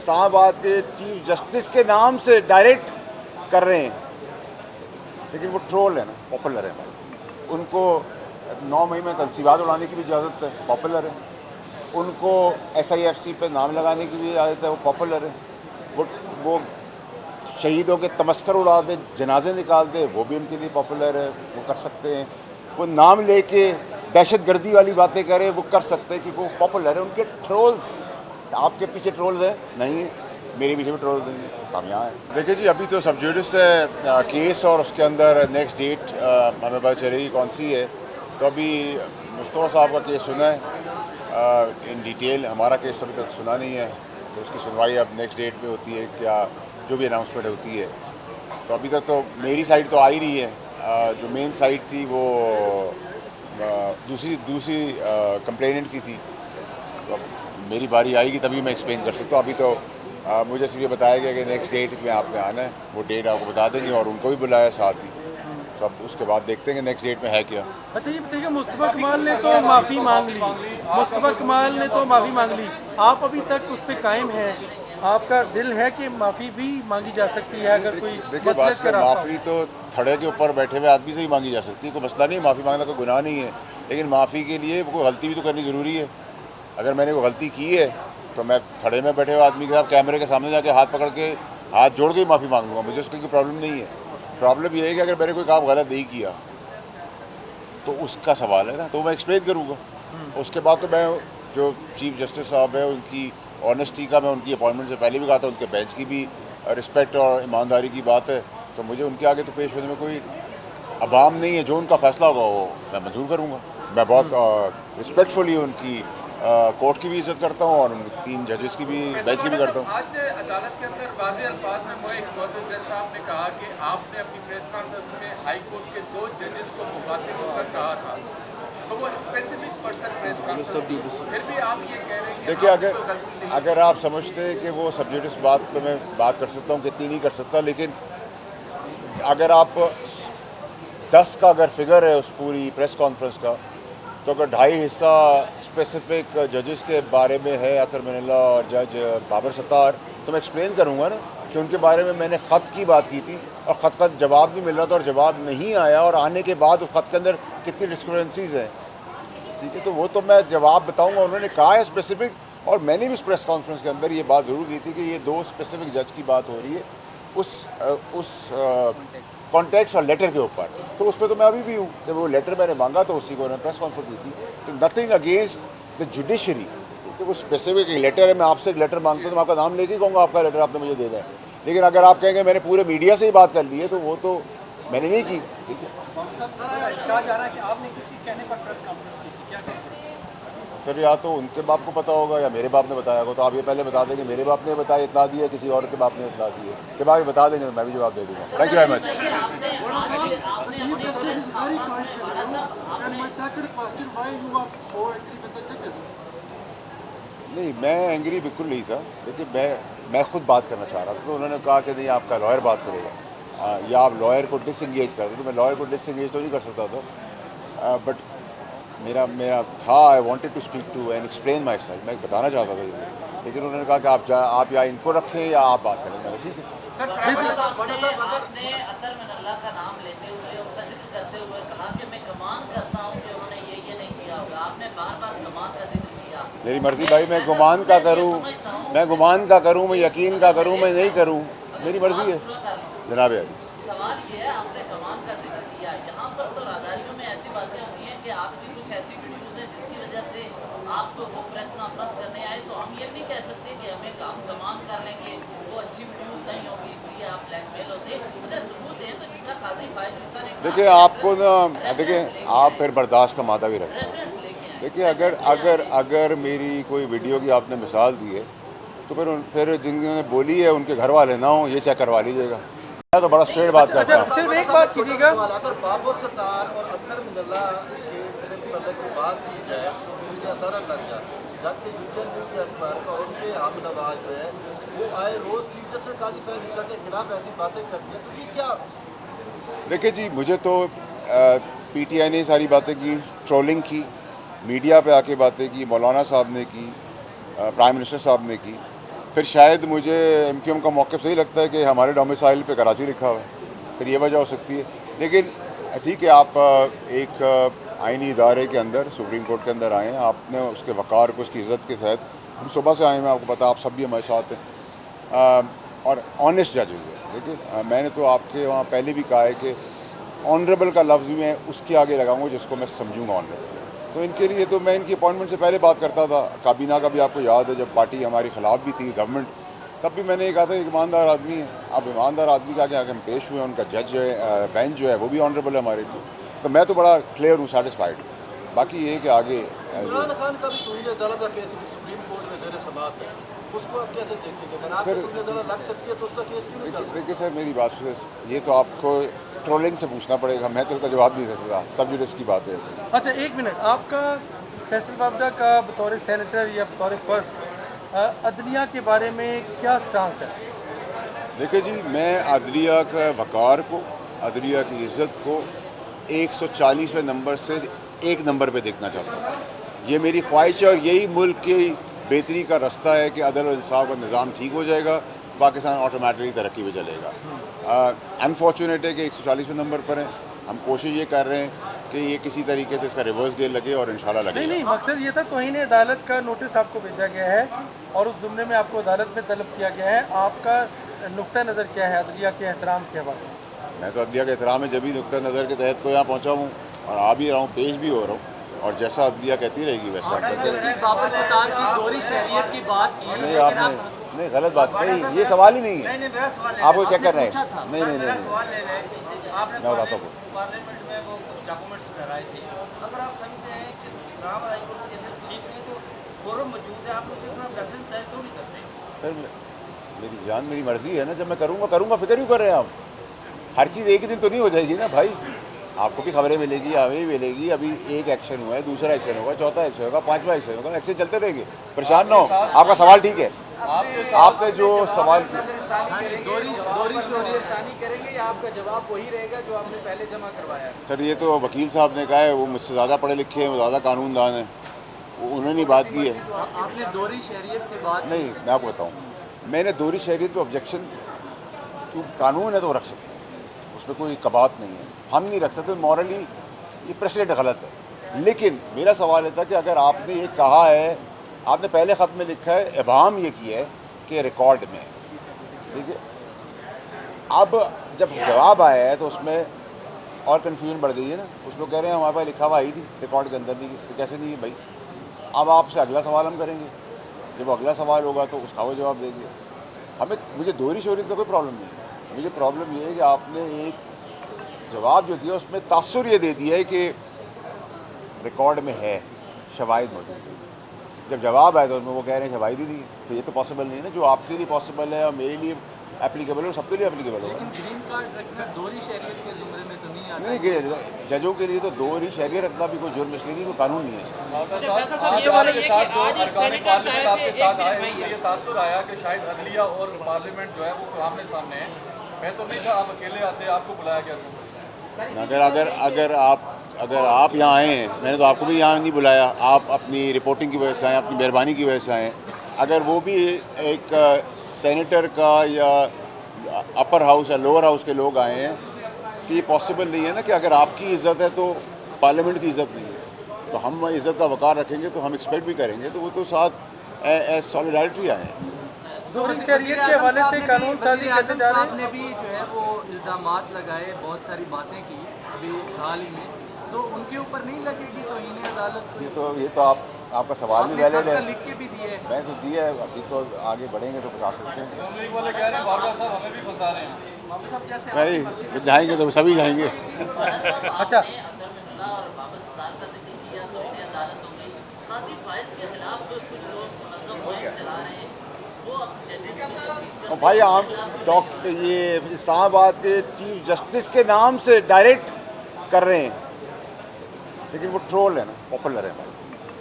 اسلام آباد کے chief justice کے نام سے ڈائریکٹ کر رہے ہیں، لیکن وہ ٹرول ہے نا، پاپولر ہے بھائی. ان کو 9 مئی میں تنصیبات اڑانے کی بھی اجازت ہے، پاپولر ہے. ان کو SIFC پہ نام لگانے کی بھی اجازت ہے، وہ پاپولر ہے. وہ شہیدوں کے تمسخر اڑا دے، جنازے نکال دے، وہ بھی ان کے لیے پاپولر ہے، وہ کر سکتے ہیں. وہ نام لے کے دہشت گردی والی باتیں کریں، وہ کر سکتے ہیں کیونکہ وہ پاپولر ہے. ان کے ٹرولز، آپ کے پیچھے ٹرولز ہیں نہیں، میرے پیچھے بھی ٹرولز نہیں ہیں، کامیاب ہے. دیکھیے جی، ابھی تو سب جوڈس ہے کیس، اور اس کے اندر نیکسٹ ڈیٹ ہمیں پتہ چلے گی کون سی ہے. تو ابھی مصطفیٰ صاحب کا کیس سنا ہے ان ڈیٹیل، ہمارا کیس تو ابھی تک سنا نہیں ہے، تو اس کی سنوائی اب نیکسٹ ڈیٹ پہ ہوتی ہے، کیا جو بھی اناؤنسمنٹ ہوتی ہے. تو ابھی تک تو میری سائڈ تو آ ہی رہی ہے. جو مین سائڈ تھی وہ دوسری کمپلیننٹ کی تھی. تو اب میری باری آئے گی تبھی میں ایکسپلین کر سکتا ہوں. ابھی تو مجھے صرف یہ بتایا گیا کہ نیکسٹ ڈیٹ میں آپ نے آنا ہے، وہ ڈیٹ آپ کو بتا دیں گے، اور ان کو بھی بلایا ساتھ ہی. تو اب اس کے بعد دیکھتے ہیں کہ نیکسٹ ڈیٹ میں ہے کیا. اچھا یہ بتائیے، مصطفیٰ کمال نے تو معافی مانگ لی، مصطفیٰ کمال نے تو معافی مانگ لی، آپ ابھی تک اس پہ قائم ہیں؟ آپ کا دل ہے کہ معافی بھی مانگی جا سکتی ہے اگر کوئی دیکھیے مسئلہ کا راستہ ہو؟ معافی تو تھڑے کے اوپر بیٹھے ہوئے آدمی سے ہی مانگی جا سکتی ہے، کوئی مسئلہ نہیں. معافی مانگنا کوئی گناہ نہیں ہے، لیکن معافی کے لیے کوئی غلطی بھی تو کرنی ضروری ہے. اگر میں نے کوئی غلطی کی ہے تو میں تھڑے میں بیٹھے ہوئے آدمی کے ساتھ کیمرے کے سامنے جا کے ہاتھ پکڑ کے ہاتھ جوڑ کے ہی معافی مانگ لوں گا. مجھے اس کی کوئی پرابلم نہیں ہے. پرابلم یہ ہے کہ اگر میں نے کوئی کام غلط نہیں کیا تو اس کا سوال ہے نا، تو میں ایکسپلین کروں گا. اس کے بعد تو میں جو چیف جسٹس صاحب ہے ان کی آنیسٹی کا، میں ان کی اپوائنٹمنٹ سے پہلے بھی کہا تھا، ان کے بینچ کی بھی رسپیکٹ اور ایمانداری کی بات ہے. تو مجھے ان کے آگے تو پیش ہونے میں کوئی ابام نہیں ہے. جو ان کا فیصلہ ہوگا وہ میں منظور کروں گا. میں بہت رسپیکٹفلی ان کی کورٹ کی بھی عزت کرتا ہوں، اور ان 3 ججز کی بھی، بینچ کی بھی کرتا ہوں. آج عدالت کے اندر واضح الفاظ میں معزز جج صاحب نے کہا کہ آپ نے اپنی پریس کانفرنس میں ہائی کورٹ کے 2 ججز کو مخاطب ہو کر کہا تھا، تو وہ اسپیسیفک پرسن پریس کانفرنس، پھر بھی آپ یہ کہہ رہے ہیں کہ دیکھیے اگر آپ سمجھتے ہیں کہ وہ سبجیکٹس بات پہ میں بات کر سکتا ہوں، کتنی نہیں کر سکتا، لیکن اگر آپ 10 کا اگر فگر ہے اس پوری پریس کانفرنس کا، تو اگر 2.5 حصہ اسپیسیفک ججز کے بارے میں ہے، اطہر من اللہ اور جج بابر ستار، تو میں ایکسپلین کروں گا نا کہ ان کے بارے میں میں نے خط کی بات کی تھی، اور خط کا جواب نہیں مل رہا تھا، اور جواب نہیں آیا، اور آنے کے بعد اس خط کے اندر کتنی ڈسکرپنسیز ہیں. ٹھیک ہے، تو وہ تو میں جواب بتاؤں گا. انہوں نے کہا ہے اسپیسیفک، اور میں نے بھی اس پریس کانفرنس کے اندر یہ بات ضرور کی تھی کہ یہ 2 اسپیسیفک جج کی بات ہو رہی ہے اس کانٹیکس اور لیٹر کے اوپر. تو اس پہ تو میں ابھی بھی ہوں. جب وہ لیٹر میں نے مانگا تو اسی کو انہوں نے پریس کانفرنس کی تھی. تو نتھنگ اگینسٹ دا جوڈیشری. وہ اسپیسیفک ایک لیٹر ہے، میں آپ سے ایک لیٹر مانگتا ہوں تو میں آپ کا نام لے کے کہوں گا آپ کا لیٹر آپ نے مجھے دے دیں. لیکن اگر آپ کہیں گے میں نے پورے میڈیا سے ہی بات کر لی ہے تو وہ تو میں نے نہیں کی. ٹھیک ہے کہا جا رہا ہے کہ آپ نے کسی کہنے پر پریس کانفرنس کی، کیا کہتے ہیں سر؟ یا تو ان کے باپ کو پتا ہوگا یا میرے باپ نے بتایا ہوگا. تو آپ یہ پہلے بتا دیں گے میرے باپ نے بتایا اطلاع دی ہے، کسی اور کے باپ نے اطلاع دی ہے، کہ باپ یہ بتا دیں گے تو میں بھی جواب دے دوں گا. Thank you very much. نہیں، میں اینگری بالکل نہیں تھا. دیکھیے میں خود بات کرنا چاہ رہا تھا، تو انہوں نے کہا کہ نہیں آپ کا لائر بات کرے گا، یا آپ لائر کو ڈس انگیج کر دیں. تو میں لائر کو ڈس انگیج تو نہیں کر سکتا تھا، بٹ میرا تھا I wanted to speak to and explain myself. میں بتانا چاہتا تھا یہ، لیکن انہوں نے کہا کہ آپ یا ان کو رکھیں یا آپ بات کریں. میں ٹھیک ہے. آپ نے اطہر من اللہ کا نام لیتے ہوئے ان کا ذکر کرتے ہوئے کہا کہ میں گمان کرتا ہوں کہ انہوں نے یہ نہیں کیا ہوگا. آپ نے بار بار گمان کا ذکر کیا. میری مرضی بھائی، میں گمان کا کروں، میں یقین کا کروں، میں نہیں کروں، میری مرضی ہے جناب عالی. سوال یہ ہے، آپ نے گمان کا ذکر کیا، یہاں پر تو راداریوں میں ایسی باتیں ہوتی ہیں کہ آپ کی کچھ ایسی ویڈیوز ہیں جس کی وجہ سے آپ کو وہ پریس کانفرنس کرنے آئے، تو ہم یہ نہیں کہہ سکتے کہ ہم گمان کر لیں گے وہ اچھی ویڈیوز نہیں ہوگی اس لیے آپ بلیک میل ہوتے. مجھے ثبوت ہے، تو جس طرح قاضی فائز عیسیٰ نے دیکھیے آپ کو نا، دیکھیں آپ پھر برداشت کا مادہ بھی رکھتے ہیں. دیکھیے اگر میری کوئی ویڈیو کی آپ نے مثال دی ہے تو پھر جن نے بولی ہے ان کے گھر والے نہ ہوں، یہ چیک کروا لیجیے گا. میں تو بڑا اسٹریٹ بات کرتا ہوں. صرف ایک بات کیجیے گا، اگر بابر ستار اور اطہر من اللہ کے متعلق کی بات کی جائے تو مجھے اندازہ لگ جائے، جبکہ یوجن جو کے اخبار کا ان کے حامد آواز جو ہے وہ آئے روز چیف جسٹس قاضی فیض عیسیٰ کے خلاف ایسی باتیں کرتی ہیں، تو یہ کیا؟ دیکھیے جی، مجھے تو پی ٹی آئی نے ساری باتیں کی، ٹرولنگ کی، میڈیا پہ آ کے باتیں کی، مولانا صاحب نے کی، پرائم منسٹر صاحب نے کی. پھر شاید مجھے MQM کا موقف صحیح لگتا ہے کہ ہمارے ڈومیسائل پہ کراچی لکھا ہوا ہے، پھر یہ وجہ ہو سکتی ہے. لیکن ٹھیک ہے، آپ ایک آئینی ادارے کے اندر، سپریم کورٹ کے اندر آئے ہیں، آپ نے اس کے وقار کو، اس کی عزت کے تحت، ہم صبح سے آئے ہیں، آپ کو پتا، آپ سب بھی ہمارے ساتھ ہیں اور آنیسٹ ججز ہیں. دیکھیے میں نے تو آپ کے وہاں پہلے بھی کہا ہے کہ آنریبل کا لفظ بھی میں اس کے آگے لگاؤں گا جس کو میں سمجھوں گا آنریبل. تو ان کے لیے تو میں ان کی اپائنٹمنٹ سے پہلے بات کرتا تھا. کابینہ کا بھی آپ کو یاد ہے، جب پارٹی ہماری خلاف بھی تھی گورنمنٹ، تب بھی میں نے یہ کہا تھا ایک ایماندار آدمی ہے. اب ایماندار آدمی کے آگے ہم پیش ہوئے، ان کا جج جو ہے، بینچ جو ہے، وہ بھی آنریبل ہے ہمارے لیے. تو میں تو بڑا کلیئر ہوں، سیٹسفائڈ. باقی یہ ہے کہ آگے عمران خان کا بھی توہین عدالت کا کیس سپریم کورٹ میں زیر سماعت ہے، اس کو آپ کیسے دیکھیں گے؟ اگر آپ کو توہین عدالت لگ سکتی ہے تو اس کا کیس کیوں نہیں چل سکتا؟ دیکھیے سر، میری بات سے یہ تو آپ کو ٹرولنگ سے پوچھنا پڑے گا، میں تو اس کا جواب نہیں دے سکتا. سب جوڈس کی بات ہے. اچھا ایک منٹ، آپ کا فیصل بابڈا کا بطور سینیٹر یا بطور فرد عدلیہ کے بارے میں کیا سٹانس ہے؟ دیکھیں جی، میں عدلیہ کا وقار کو، عدلیہ کی عزت کو 140ویں نمبر سے 1 نمبر پہ دیکھنا چاہتا ہوں. یہ میری خواہش ہے اور یہی ملک کی بہتری کا رستہ ہے کہ عدل و انصاف کا نظام ٹھیک ہو جائے گا، پاکستان آٹومیٹکلی ترقی پہ چلے گا. انفارچونیٹ ہے کہ 140ویں نمبر پر ہیں. ہم کوشش یہ کر رہے ہیں کہ یہ کسی طریقے سے اس کا ریورس گیئر لگے اور انشاءاللہ لگے. نہیں، مقصد یہ تھا توہین عدالت کا نوٹس آپ کو بھیجا گیا ہے اور اس ضمن میں آپ کو عدالت میں طلب کیا گیا ہے. آپ کا نقطہ نظر کیا ہے عدلیہ کے احترام کے حوالے سے؟ میں تو عدلیہ کے احترام میں جبھی نقطہ نظر کے تحت تو یہاں پہنچا ہوں اور آ بھی رہا ہوں، پیش بھی ہو رہا ہوں، اور جیسا عدلیہ کہتی رہے گی ویسا. جسٹس بابر ستار کی دوہری شہریت کی بات کی، نہیں، آپ نے نہیں، غلط بات نہیں، یہ سوال ہی نہیں ہے. آپ کو چیک کر رہے ہیں؟ نہیں، آپ نے میں بتاتا ہوں. پارلیمنٹ میں وہ کچھ ڈاکومنٹس لہرائے تھے. اگر آپ سمجھتے ہیں کہ اسلام آباد ہائی کورٹ کے کیسز ٹھیک نہیں تو فورم موجود ہے، آپ لوگ اس میں ریفرنس دائر کیوں نہیں کرتے؟ سر میری جان میری مرضی ہے نا، جب میں کروں گا، فکر کیوں کر رہے ہیں آپ؟ ہر چیز ایک ہی دن تو نہیں ہو جائے گی نا بھائی. آپ کو بھی خبریں ملے گی، ہمیں بھی ملے گی. ابھی ایک ایکشن ہوا ہے، دوسرا ایکشن ہوگا، چوتھا ایکشن ہوگا، 5واں ایکشن ہوگا. ایکشن چلتے رہیں گے، پریشان نہ ہو. آپ کا سوال ٹھیک ہے، آپ نے جو سوال دوہری ثانی کریں گے یا آپ کا جواب وہی رہے گا جو آپ نے پہلے جمع کروایا؟ سر یہ تو وکیل صاحب نے کہا ہے، وہ مجھ سے زیادہ پڑھے لکھے ہیں، وہ زیادہ قانون دان ہیں، انہوں نے بات کی ہے. آپ نے دوہری شہریت کی بات نہیں، میں آپ کو بتاؤں، میں نے دوہری شہریت پہ آبجیکشن، قانون ہے تو رکھ سکتے ہیں، اس میں کوئی کبات نہیں ہے. ہم نہیں رکھ سکتے مورلی، یہ پریسیڈنٹ غلط ہے. لیکن میرا سوال یہ تھا کہ اگر آپ نے یہ کہا ہے، آپ نے پہلے خط میں لکھا ہے، ابہام یہ کیا ہے کہ ریکارڈ میں، ٹھیک ہے. اب جب جواب آیا ہے تو اس میں اور کنفیوژن بڑھ گئی ہے نا. اس میں کہہ رہے ہیں ہمارے پاس لکھا ہوا آئی تھی، ریکارڈ کے اندر نہیں، تو کیسے نہیں ہے بھائی؟ اب آپ سے اگلا سوال ہم کریں گے، جب اگلا سوال ہوگا تو اس کا وہ جواب دیں گے. مجھے دوہری شہریت کا کوئی پرابلم نہیں ہے. مجھے پرابلم یہ ہے کہ آپ نے ایک جواب جو دیا اس میں تاثر یہ دے دیا ہے کہ ریکارڈ میں ہے، شواہد موجود ہے. جب جواب آئے تو اس میں وہ کہہ رہے ہیں شواہد ہی نہیں ہے. تو یہ تو پاسبل نہیں ہے نا، جو آپ کے لیے پاسبل ہے اور میرے لیے اپلیکیبل ہے، سب کے لیے اپلیکیبل ہوگا. لیکن گرین کارڈ رکھنا دوہری شہریت کے زمرے میں تو نہیں آتا. نہیں کہ ججوں کے لیے تو دوہری شہریت رکھنا بھی کوئی جرم اس لیے نہیں، کوئی قانون نہیں ہے. پارلیمنٹ آپ کے ساتھ آئے، اس سے یہ تاثر آیا کہ شاید عدلیہ اور پارلیمنٹ جو ہے وہ آمنے سامنے ہے. میں تو نہیں تھا، آپ اکیلے آتے، آپ کو بلایا گیا تھا. اگر آپ یہاں آئے ہیں، میں نے تو آپ کو بھی یہاں نہیں بلایا، آپ اپنی رپورٹنگ کی وجہ سے آئے، اپنی مہربانی کی وجہ سے آئے. اگر وہ بھی ایک سینیٹر کا یا اپر ہاؤس یا لوور ہاؤس کے لوگ آئے ہیں، کہ یہ پاسبل نہیں ہے نا کہ اگر آپ کی عزت ہے تو پارلیمنٹ کی عزت نہیں ہے. تو ہم عزت کا وقار رکھیں گے تو ہم ایکسپیکٹ بھی کریں گے. تو وہ تو ساتھ سالیڈارٹی آئے ہیں. دوہری شہریت کے حوالے سے قانون سازی کرنے جا رہے آپ نے بھی جو ہے وہ الزامات لگائے، بہت ساری باتیں کی ابھی حال ہی میں، تو ان کے اوپر نہیں لگے گی توہین عدالت؟ یہ تو آپ کا سوال بھی ویلڈ ہے. لکھ کے بھی دیے، میں تو دیا ہے، ابھی تو آگے بڑھیں گے تو بتا سکتے ہیں. اسمبلی والے کہہ رہے ہیں بابا صاحب ہمیں بھی پھنسا رہے ہیں. بھائی جائیں گے تو سبھی جائیں گے. اچھا اور بابر ستار کا ذکر کیا تو انہیں عدالت ہو گئی. قاضی فائز کے خلاف جو کچھ لوگ منظم مہم چلا رہے ہیں وہ ججز بھائی عام ڈاکٹر یہ اسلام آباد کے چیف جسٹس کے نام سے ڈائریکٹ کر رہے ہیں، لیکن وہ ٹرول ہے نا، پاپولر ہے بھائی.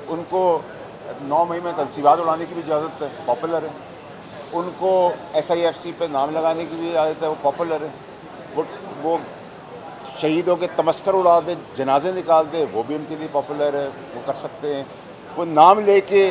ان کو 9 مئی میں تنصیبات اڑانے کی بھی اجازت ہے، پاپولر ہے. ان کو SIFC پہ نام لگانے کی بھی اجازت ہے، وہ پاپولر ہے. وہ شہیدوں کے تمسکر اڑا دے، جنازے نکال دے، وہ بھی ان کے لیے پاپولر ہے، وہ کر سکتے ہیں. وہ نام لے کے